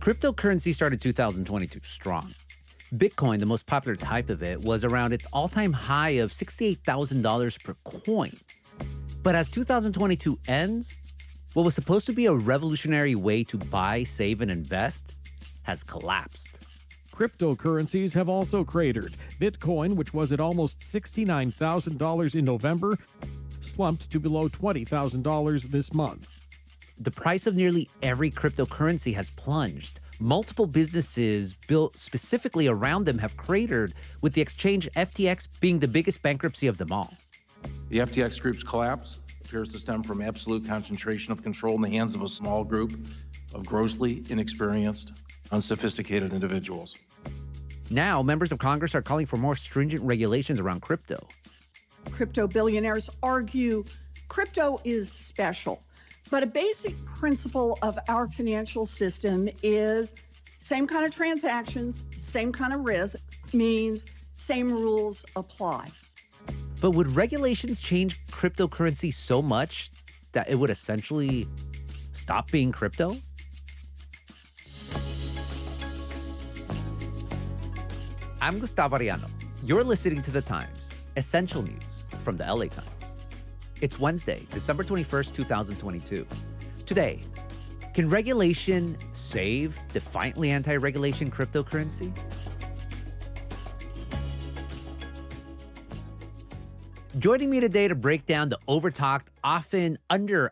Cryptocurrency started 2022 strong. Bitcoin, the most popular type of it, was around its all-time high of $68,000 per coin. But as 2022 ends, what was supposed to be a revolutionary way to buy, save, and invest has collapsed. Cryptocurrencies have also cratered. Bitcoin, which was at almost $69,000 in November, slumped to below $20,000 this month. The price of nearly every cryptocurrency has plunged. Multiple businesses built specifically around them have cratered, with the exchange FTX being the biggest bankruptcy of them all. The FTX group's collapse appears to stem from absolute concentration of control in the hands of a small group of grossly inexperienced, unsophisticated individuals. Now, members of Congress are calling for more stringent regulations around crypto. Crypto billionaires argue crypto is special. But a basic principle of our financial system is same kind of transactions, same kind of risk, means same rules apply. But would regulations change cryptocurrency so much that it would essentially stop being crypto? I'm Gustavo Arellano. You're listening to The Times, essential news from the LA Times. It's Wednesday, December 21st, 2022. Today, can regulation save defiantly anti-regulation cryptocurrency? Joining me today to break down the overtalked, often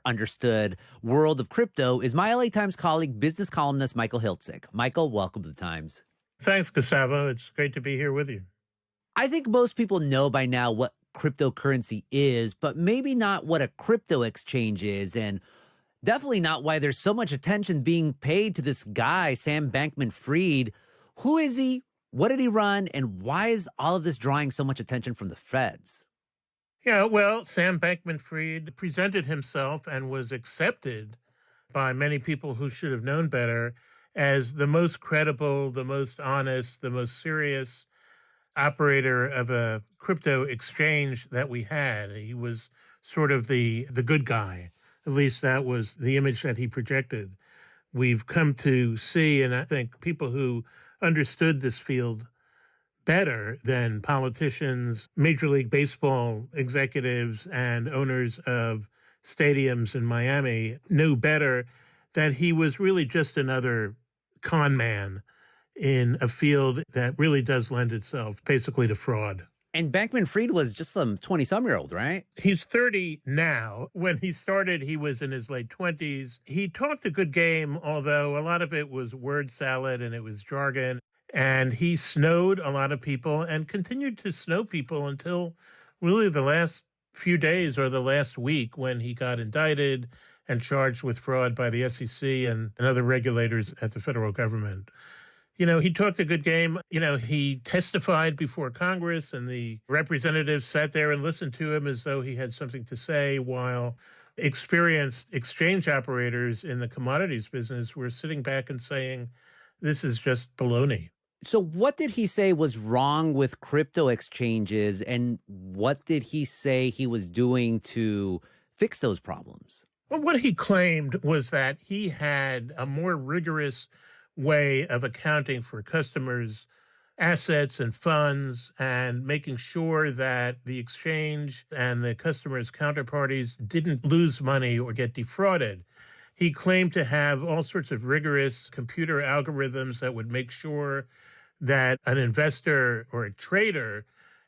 understood world of crypto is my LA Times colleague, business columnist Michael Hiltzik. Michael, welcome to The Times. Thanks, Gustavo. It's great to be here with you. I think most people know by now what cryptocurrency is, but maybe not what a crypto exchange is, and definitely not why there's so much attention being paid to this guy, Sam Bankman-Fried. Who is he? What did he run? And why is all of this drawing so much attention from the feds? Yeah, well, Sam Bankman-Fried presented himself and was accepted by many people who should have known better as the most credible, the most honest, the most serious operator of a crypto exchange that we had. He was sort of the good guy. At least that was the image that he projected. We've come to see, and I think people who understood this field better than politicians, Major League Baseball executives, and owners of stadiums in Miami knew better that he was really just another con man in a field that really does lend itself basically to fraud. And Bankman-Fried was just some 20-some-year-old, right? He's 30 now. When he started, he was in his late 20s. He talked a good game, although a lot of it was word salad and it was jargon. And he snowed a lot of people and continued to snow people until really the last few days or the last week when he got indicted and charged with fraud by the SEC and other regulators at the federal government. You know, he talked a good game. You know, he testified before Congress and the representatives sat there and listened to him as though he had something to say, while experienced exchange operators in the commodities business were sitting back and saying, this is just baloney. So what did he say was wrong with crypto exchanges, and what did he say he was doing to fix those problems? Well, what he claimed was that he had a more rigorous way of accounting for customers' assets and funds and making sure that the exchange and the customers' counterparties didn't lose money or get defrauded. He claimed to have all sorts of rigorous computer algorithms that would make sure that an investor or a trader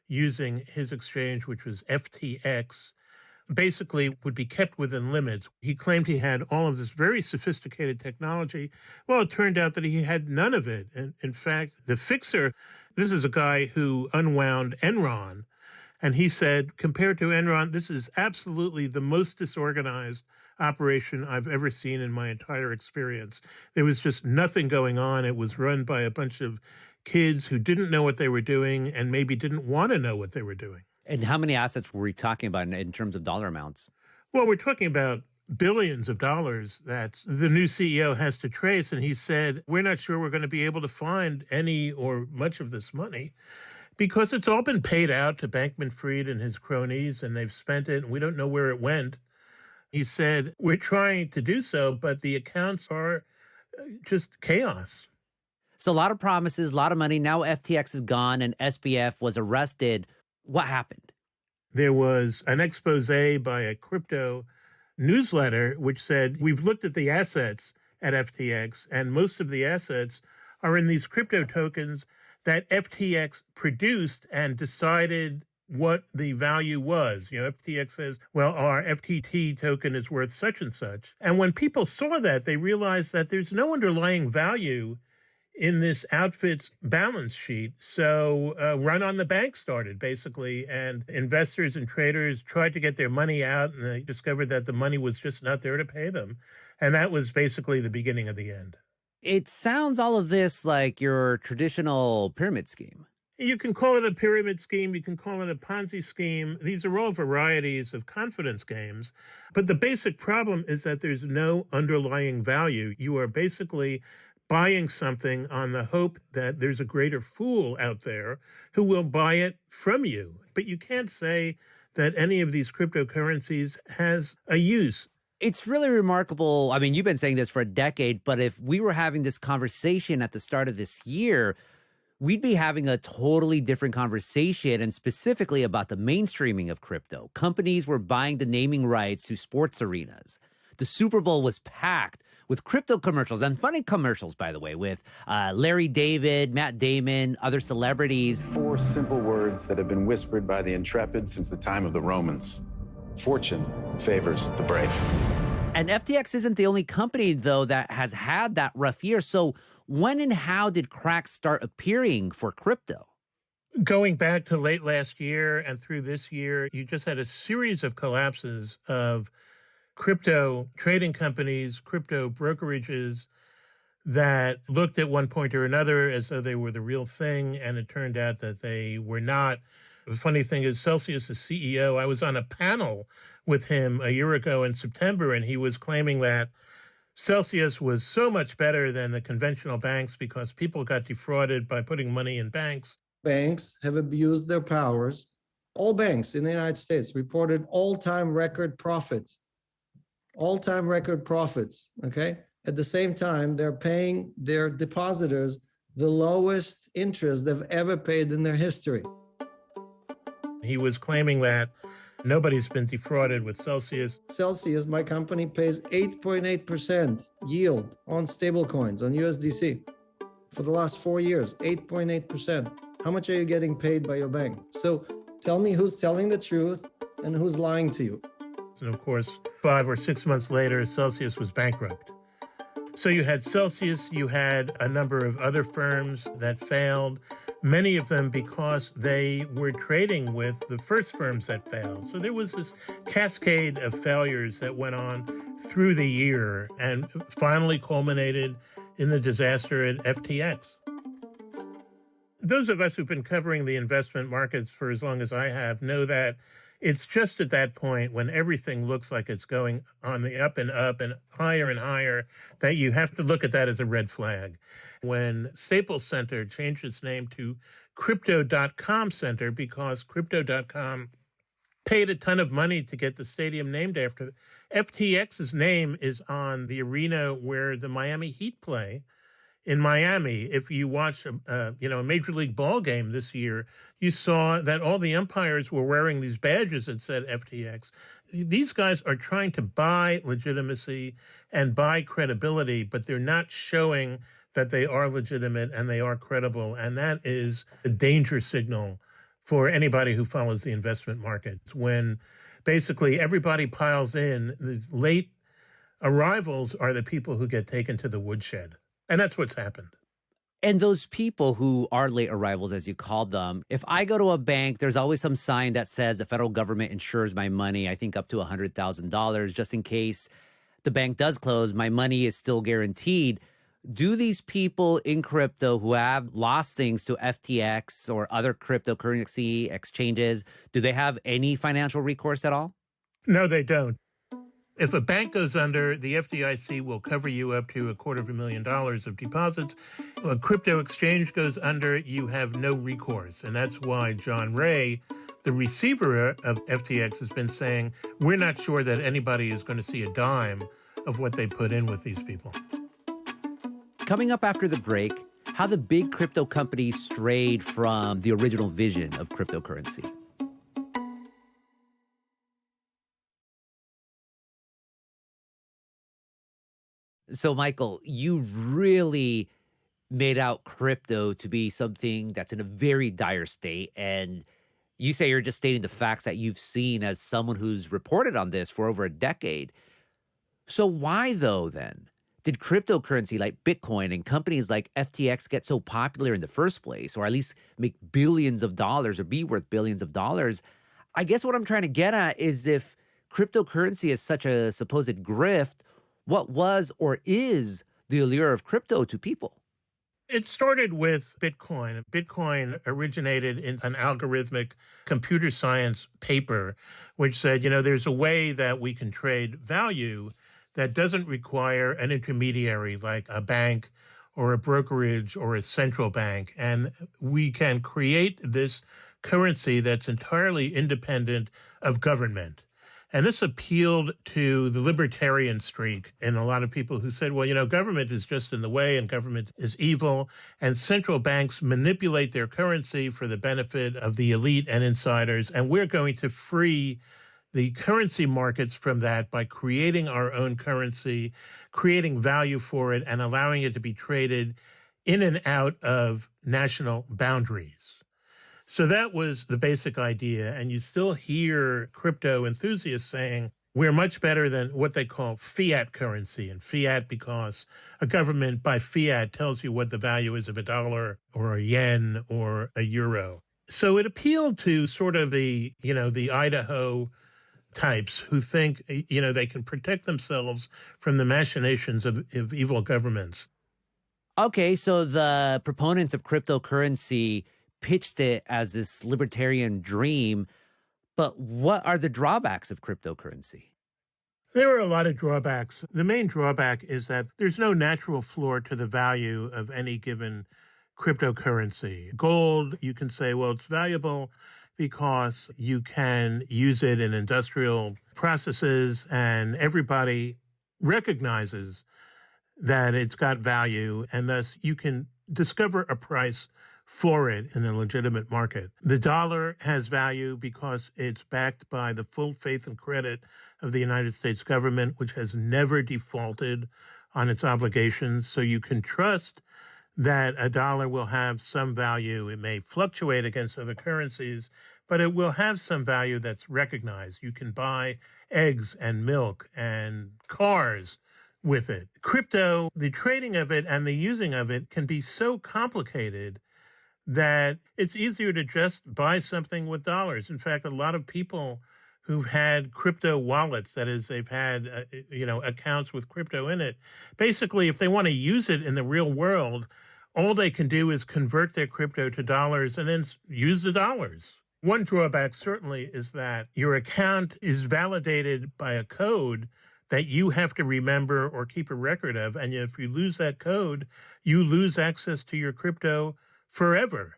using his exchange, which was FTX, basically would be kept within limits. He claimed he had all of this very sophisticated technology. Well, it turned out that he had none of it. And in fact, the fixer, this is a guy who unwound Enron. And he said, compared to Enron, this is absolutely the most disorganized operation I've ever seen in my entire experience. There was just nothing going on. It was run by a bunch of kids who didn't know what they were doing and maybe didn't want to know what they were doing. And how many assets were we talking about in terms of dollar amounts? Well, we're talking about billions of dollars that the new CEO has to trace. And he said, we're not sure we're going to be able to find any or much of this money because it's all been paid out to Bankman-Fried and his cronies, and they've spent it, and we don't know where it went. He said, we're trying to do so, but the accounts are just chaos. So a lot of promises, a lot of money. Now FTX is gone and SBF was arrested. What happened? There was an expose by a crypto newsletter which said, we've looked at the assets at FTX, and most of the assets are in these crypto tokens that FTX produced and decided what the value was. FTX says, well, our FTT token is worth such and such. And when people saw that, they realized that there's no underlying value in this outfit's balance sheet. So run on the bank started, basically, and investors and traders tried to get their money out, and they discovered that the money was just not there to pay them. And that was basically the beginning of the end. It sounds all of this like your traditional pyramid scheme. You can call it a pyramid scheme. You can call it a Ponzi scheme. These are all varieties of confidence games. But the basic problem is that there's no underlying value. You are basically buying something on the hope that there's a greater fool out there who will buy it from you. But you can't say that any of these cryptocurrencies has a use. It's really remarkable. I mean, you've been saying this for a decade, but if we were having this conversation at the start of this year, we'd be having a totally different conversation, and specifically about the mainstreaming of crypto. Companies were buying the naming rights to sports arenas. The Super Bowl was packed with crypto commercials, and funny commercials, by the way, with Larry David, Matt Damon, other celebrities. 4 simple words that have been whispered by the intrepid since the time of the Romans. Fortune favors the brave. And FTX isn't the only company, though, that has had that rough year. So when and how did cracks start appearing for crypto? Going back to late last year and through this year, you just had a series of collapses of crypto trading companies, crypto brokerages that looked at one point or another as though they were the real thing, and it turned out that they were not. The funny thing is, Celsius' CEO, I was on a panel with him a year ago in September, and he was claiming that Celsius was so much better than the conventional banks because people got defrauded by putting money in banks. Banks have abused their powers. All banks in the United States reported all-time record profits. All-time record profits, okay? At the same time, they're paying their depositors the lowest interest they've ever paid in their history. He was claiming that nobody's been defrauded with Celsius. Celsius, my company, pays 8.8% yield on stablecoins, on USDC. For the last 4 years, 8.8%. How much are you getting paid by your bank? So tell me who's telling the truth and who's lying to you. And of course, 5 or 6 months later, Celsius was bankrupt. So you had Celsius, you had a number of other firms that failed, many of them because they were trading with the first firms that failed. So there was this cascade of failures that went on through the year and finally culminated in the disaster at FTX. Those of us who've been covering the investment markets for as long as I have know that it's just at that point when everything looks like it's going on the up and higher that you have to look at that as a red flag. When Staples Center changed its name to Crypto.com Center because Crypto.com paid a ton of money to get the stadium named after it. FTX's name is on the arena where the Miami Heat play. In Miami, if you watch a Major League ball game this year, you saw that all the umpires were wearing these badges that said FTX. These guys are trying to buy legitimacy and buy credibility, but they're not showing that they are legitimate and they are credible. And that is a danger signal for anybody who follows the investment markets. When basically everybody piles in, the late arrivals are the people who get taken to the woodshed. And that's what's happened. And those people who are late arrivals, as you called them, if I go to a bank, there's always some sign that says the federal government insures my money, I think up to $100,000, just in case the bank does close, my money is still guaranteed. Do these people in crypto who have lost things to FTX or other cryptocurrency exchanges, do they have any financial recourse at all? No, they don't. If a bank goes under, the FDIC will cover you up to $250,000 of deposits. A crypto exchange goes under, you have no recourse. And that's why John Ray, the receiver of FTX, has been saying, we're not sure that anybody is going to see a dime of what they put in with these people. Coming up after the break, how the big crypto companies strayed from the original vision of cryptocurrency. So, Michael, you really made out crypto to be something that's in a very dire state. And you say you're just stating the facts that you've seen as someone who's reported on this for over a decade. So, why, though, then, did cryptocurrency like Bitcoin and companies like FTX get so popular in the first place, or at least make billions of dollars or be worth billions of dollars? I guess what I'm trying to get at is if cryptocurrency is such a supposed grift, what was or is the allure of crypto to people? It started with Bitcoin. Bitcoin originated in an algorithmic computer science paper, which said, there's a way that we can trade value that doesn't require an intermediary like a bank or a brokerage or a central bank. And we can create this currency that's entirely independent of government. And this appealed to the libertarian streak and a lot of people who said, well, government is just in the way and government is evil. And central banks manipulate their currency for the benefit of the elite and insiders. And we're going to free the currency markets from that by creating our own currency, creating value for it, and allowing it to be traded in and out of national boundaries. So that was the basic idea. And you still hear crypto enthusiasts saying, we're much better than what they call fiat currency. And fiat because a government by fiat tells you what the value is of a dollar or a yen or a euro. So it appealed to sort of the Idaho types who think, they can protect themselves from the machinations of evil governments. Okay, so the proponents of cryptocurrency pitched it as this libertarian dream, but what are the drawbacks of cryptocurrency? There are a lot of drawbacks. The main drawback is that there's no natural floor to the value of any given cryptocurrency. Gold, you can say, well, it's valuable because you can use it in industrial processes and everybody recognizes that it's got value and thus you can discover a price for it in a legitimate market. The dollar has value because it's backed by the full faith and credit of the United States government, which has never defaulted on its obligations. So you can trust that a dollar will have some value. It may fluctuate against other currencies, but it will have some value that's recognized. You can buy eggs and milk and cars with it. Crypto, the trading of it and the using of it can be so complicated that it's easier to just buy something with dollars. In fact, a lot of people who've had crypto wallets, that is, they've had, accounts with crypto in it, basically, if they want to use it in the real world, all they can do is convert their crypto to dollars and then use the dollars. One drawback certainly is that your account is validated by a code that you have to remember or keep a record of. And if you lose that code, you lose access to your crypto forever.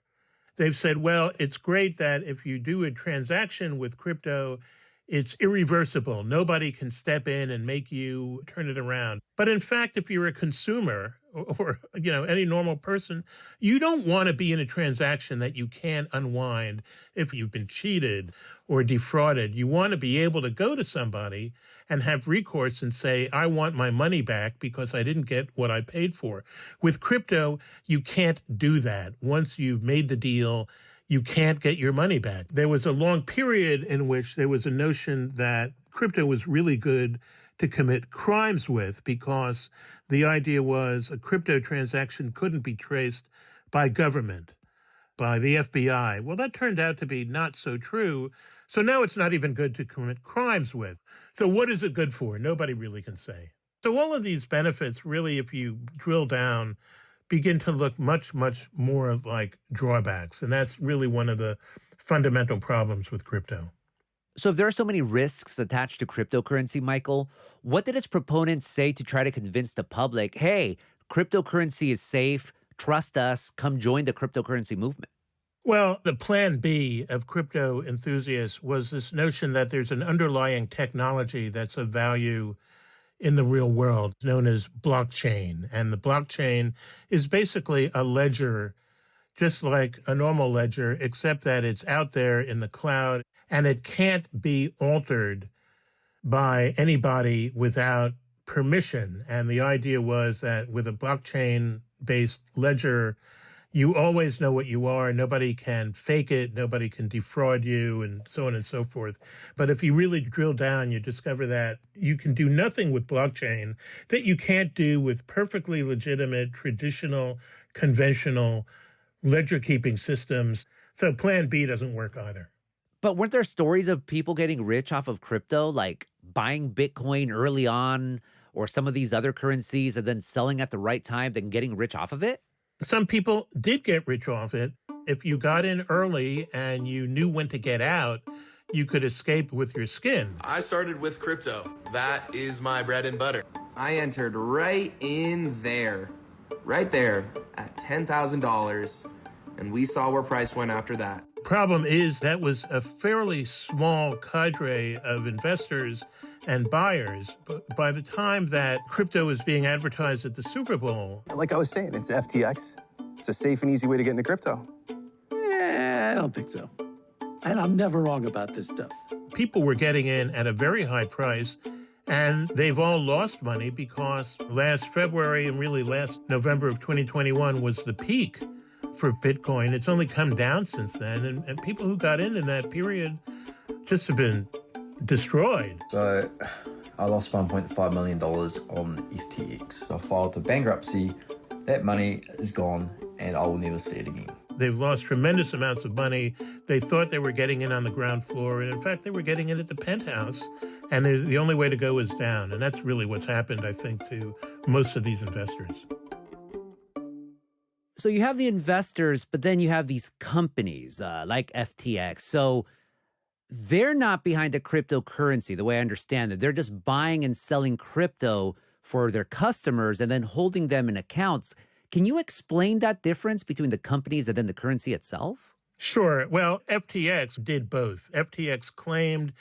They've said, well, it's great that if you do a transaction with crypto, it's irreversible. Nobody can step in and make you turn it around. But in fact, if you're a consumer or any normal person, you don't want to be in a transaction that you can't unwind if you've been cheated or defrauded. You want to be able to go to somebody and have recourse and say, I want my money back because I didn't get what I paid for. With crypto, you can't do that. Once you've made the deal, you can't get your money back. There was a long period in which there was a notion that crypto was really good to commit crimes with because the idea was a crypto transaction couldn't be traced by government, by the FBI. Well, that turned out to be not so true. So now it's not even good to commit crimes with. So what is it good for? Nobody really can say. So all of these benefits really, if you drill down, begin to look much, much more like drawbacks. And that's really one of the fundamental problems with crypto. So if there are so many risks attached to cryptocurrency, Michael, what did its proponents say to try to convince the public, hey, cryptocurrency is safe, trust us, come join the cryptocurrency movement? Well, the plan B of crypto enthusiasts was this notion that there's an underlying technology that's of value in the real world known as blockchain. And the blockchain is basically a ledger, just like a normal ledger, except that it's out there in the cloud and it can't be altered by anybody without permission. And the idea was that with a blockchain-based ledger, you always know what you are. Nobody can fake it. Nobody can defraud you, and so on and so forth. But if you really drill down, you discover that you can do nothing with blockchain that you can't do with perfectly legitimate, traditional, conventional ledger-keeping systems. So Plan B doesn't work either. But weren't there stories of people getting rich off of crypto, like buying Bitcoin early on or some of these other currencies and then selling at the right time, then getting rich off of it? Some people did get rich off it. If you got in early and you knew when to get out, you could escape with your skin. I started with crypto. That is my bread and butter. I entered right there at $10,000, and we saw where price went after that. Problem is that was a fairly small cadre of investors and buyers. But by the time that crypto was being advertised at the Super Bowl, like I was saying, it's FTX. It's a safe and easy way to get into crypto. I don't think so. And I'm never wrong about this stuff. people were getting in at a very high price. And they've all lost money because last February and really last November of 2021 was the peak for Bitcoin. It's only come down since then. And people who got in that period just have been destroyed. So I lost $1.5 million on FTX. I filed for bankruptcy. That money is gone and I will never see it again. They've lost tremendous amounts of money. They thought they were getting in on the ground floor. And in fact, they were getting in at the penthouse. And the only way to go is down. And that's really what's happened, I think, to most of these investors. So you have the investors, but then you have these companies like FTX. So they're not behind a cryptocurrency, the way I understand it. They're just buying and selling crypto for their customers and then holding them in accounts. Can you explain that difference between the companies and then the currency itself? Sure. Well, FTX did both. FTX claimed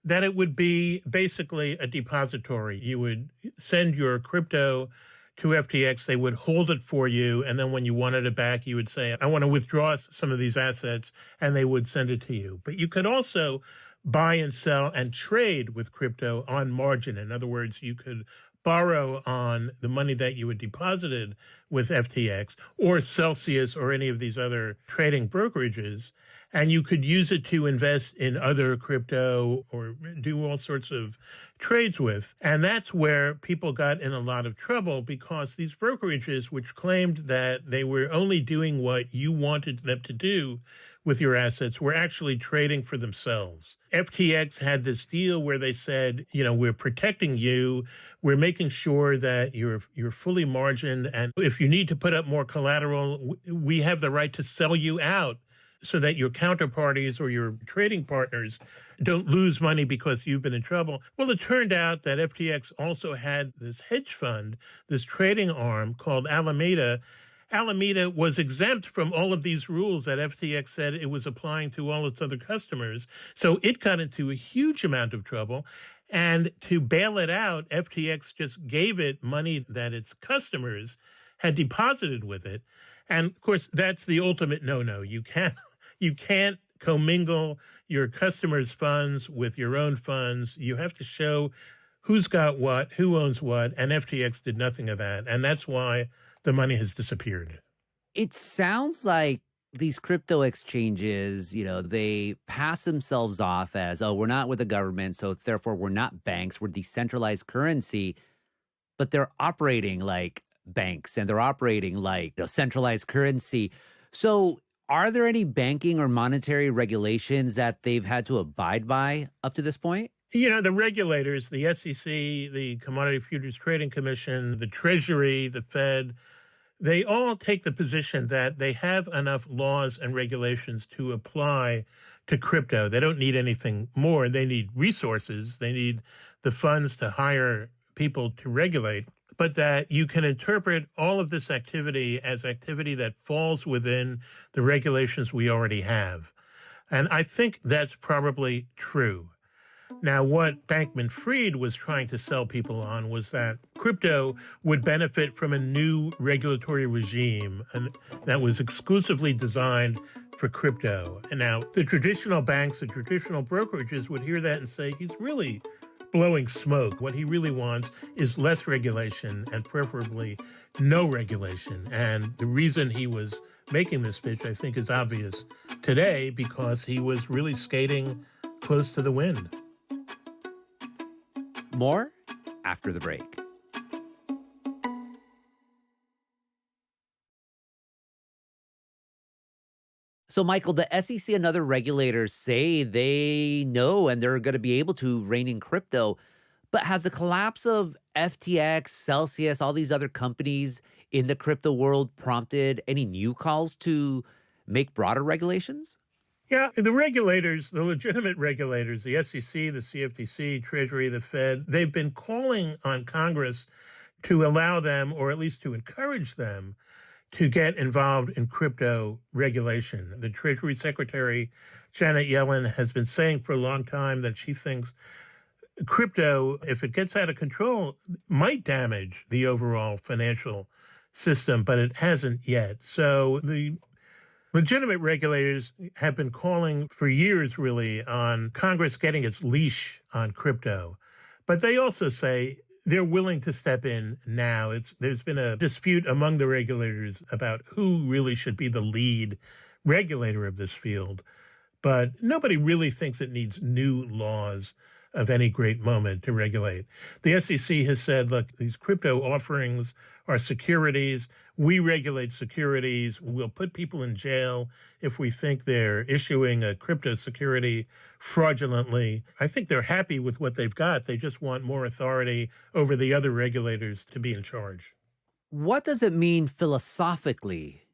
that it would be basically a depository. You would send your crypto to FTX, they would hold it for you, and then when you wanted it back, you would say, I want to withdraw some of these assets, and they would send it to you. But you could also buy and sell and trade with crypto on margin. In other words, you could borrow on the money that you had deposited with FTX or Celsius or any of these other trading brokerages, and you could use it to invest in other crypto or do all sorts of trades with. And that's where people got in a lot of trouble because these brokerages, which claimed that they were only doing what you wanted them to do with your assets, were actually trading for themselves. FTX had this deal where they said, you know, we're protecting you. We're making sure that you're fully margined. And if you need to put up more collateral, we have the right to sell you out so that your counterparties or your trading partners don't lose money because you've been in trouble. Well, it turned out that FTX also had this hedge fund, this trading arm called Alameda. Alameda was exempt from all of these rules that FTX said it was applying to all its other customers. So it got into a huge amount of trouble. And to bail it out, FTX just gave it money that its customers had deposited with it. And of course, that's the ultimate no-no. You can't commingle your customers' funds with your own funds. You have to show who's got what, who owns what, and FTX did nothing of that. And that's why the money has disappeared. It sounds like these crypto exchanges, you know, they pass themselves off as, oh, we're not with the government, so therefore we're not banks, we're decentralized currency, but they're operating like banks and they're operating like, you know, centralized currency. So are there any banking or monetary regulations that they've had to abide by up to this point? You know, the regulators, the SEC, the Commodity Futures Trading Commission, the Treasury, the Fed, they all take the position that they have enough laws and regulations to apply to crypto. They don't need anything more. They need resources. They need the funds to hire people to regulate. But that you can interpret all of this activity as activity that falls within the regulations we already have. And I think that's probably true. Now, what Bankman-Fried was trying to sell people on was that crypto would benefit from a new regulatory regime and that was exclusively designed for crypto. And now the traditional banks, the traditional brokerages would hear that and say, he's really blowing smoke. What he really wants is less regulation and preferably no regulation. And the reason he was making this pitch, I think, is obvious today because he was really skating close to the wind. More after the break. So, Michael, the SEC and other regulators say they know and they're going to be able to rein in crypto. But has the collapse of FTX, Celsius, all these other companies in the crypto world prompted any new calls to make broader regulations? Yeah, the regulators, the legitimate regulators, the SEC, the CFTC, Treasury, the Fed, they've been calling on Congress to allow them, or at least to encourage them, to get involved in crypto regulation. The Treasury Secretary, Janet Yellen, has been saying for a long time that she thinks crypto, if it gets out of control, might damage the overall financial system, but it hasn't yet. So the legitimate regulators have been calling for years, really, on Congress getting its leash on crypto. But they also say they're willing to step in now. There's been a dispute among the regulators about who really should be the lead regulator of this field. But nobody really thinks it needs new laws of any great moment to regulate. The SEC has said, look, these crypto offerings are securities. We regulate securities. We'll put people in jail if we think they're issuing a crypto security fraudulently. I think they're happy with what they've got. They just want more authority over the other regulators to be in charge. What does it mean philosophically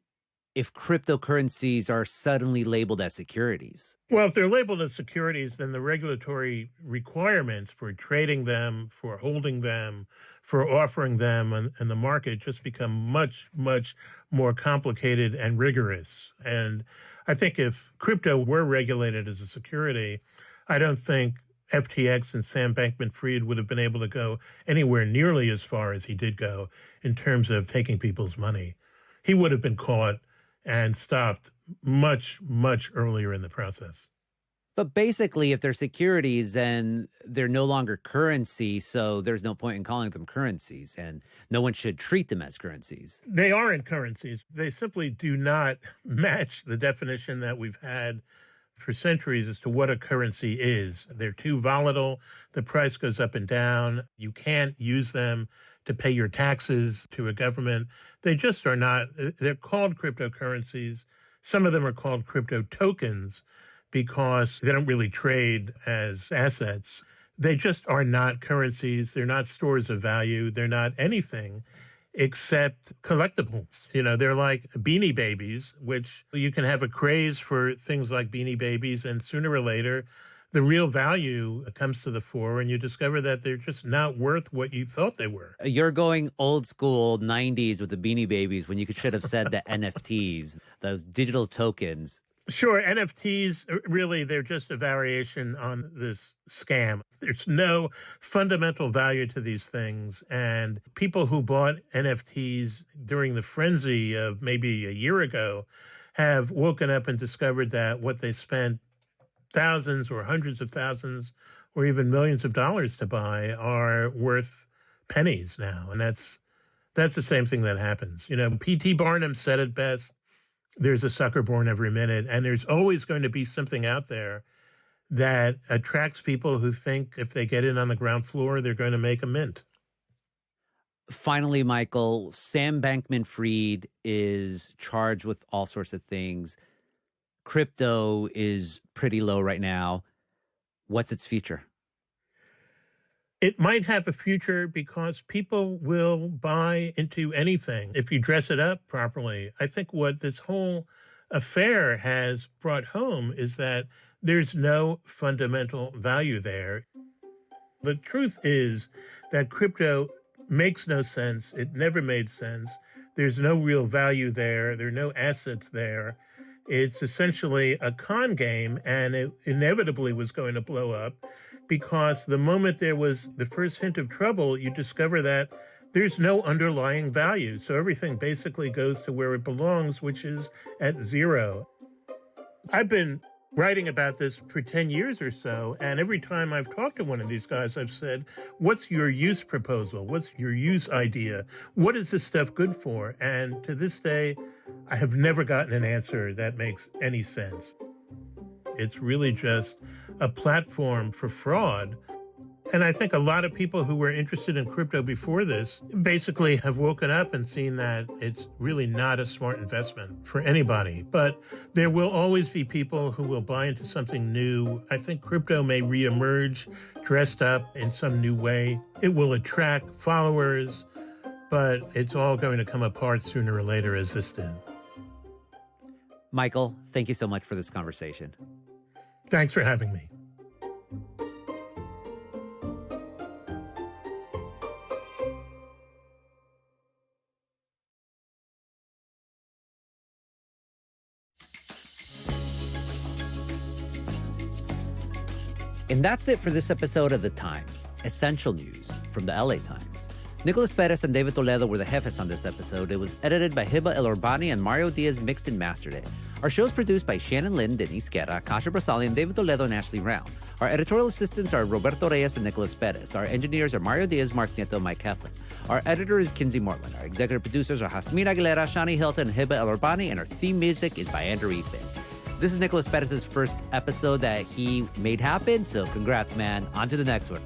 if cryptocurrencies are suddenly labeled as securities? Well, if they're labeled as securities, then the regulatory requirements for trading them, for holding them, for offering them in the market just become much, much more complicated and rigorous. And I think if crypto were regulated as a security, I don't think FTX and Sam Bankman-Fried would have been able to go anywhere nearly as far as he did go in terms of taking people's money. He would have been caught and stopped much, much earlier in the process. But basically, if they're securities, then they're no longer currency, so there's no point in calling them currencies, and no one should treat them as currencies. They aren't currencies. They simply do not match the definition that we've had for centuries as to what a currency is. They're too volatile. The price goes up and down. You can't use them to pay your taxes to a government. They just are not. They're called cryptocurrencies. Some of them are called crypto tokens because they don't really trade as assets. They just are not currencies. They're not stores of value. They're not anything except collectibles. You know, they're like Beanie Babies, which you can have a craze for things like Beanie Babies, and sooner or later, the real value comes to the fore and you discover that they're just not worth what you thought they were. You're going old school 90s with the Beanie Babies when you should have said the NFTs, those digital tokens. Sure, NFTs, really, they're just a variation on this scam. There's no fundamental value to these things. And people who bought NFTs during the frenzy of maybe a year ago have woken up and discovered that what they spent thousands or hundreds of thousands or even millions of dollars to buy are worth pennies now. And that's the same thing that happens. You know, P.T. Barnum said it best. There's a sucker born every minute, and there's always going to be something out there that attracts people who think if they get in on the ground floor, they're going to make a mint. Finally, Michael, Sam Bankman-Fried is charged with all sorts of things. Crypto is pretty low right now. What's its future? It might have a future because people will buy into anything if you dress it up properly. I think what this whole affair has brought home is that there's no fundamental value there. The truth is that crypto makes no sense. It never made sense. There's no real value there. There are no assets there. It's essentially a con game, and it inevitably was going to blow up. because the moment there was the first hint of trouble, you discover that there's no underlying value. So everything basically goes to where it belongs, which is at zero. I've been writing about this for 10 years or so, and every time I've talked to one of these guys, I've said, what's your use proposal? What's your use idea? What is this stuff good for? And to this day, I have never gotten an answer that makes any sense. It's really just a platform for fraud. And I think a lot of people who were interested in crypto before this basically have woken up and seen that it's really not a smart investment for anybody. But there will always be people who will buy into something new. I think crypto may reemerge dressed up in some new way. It will attract followers, but it's all going to come apart sooner or later, as this did. Michael, thank you so much for this conversation. Thanks for having me. And that's it for this episode of The Times, essential news from the LA Times. Nicholas Perez and David Toledo were the jefes on this episode. It was edited by Hiba El-Orbani and Mario Diaz, mixed and mastered it. Our show is produced by Shannon Lynn, Denise Guerra, Kasha Brasalian, David Toledo, and Ashley Round. Our editorial assistants are Roberto Reyes and Nicholas Perez. Our engineers are Mario Diaz, Mark Nieto, and Mike Heflin. Our editor is Kinsey Mortland. Our executive producers are Jasmine Aguilera, Shani Hilton, and Hiba El-Orbani, and our theme music is by Andrew Eapen. This is Nicholas Perez's first episode that he made happen, so congrats, man. On to the next one.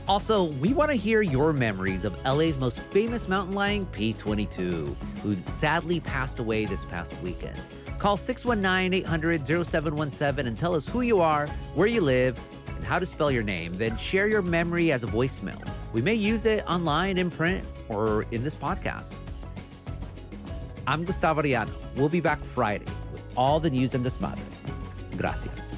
Also, we want to hear your memories of LA's most famous mountain lion, P22, who sadly passed away this past weekend. Call 619-800-0717 and tell us who you are, where you live, and how to spell your name. Then share your memory as a voicemail. We may use it online, in print, or in this podcast. I'm Gustavo Arellano. We'll be back Friday with all the news and desmadre. Gracias.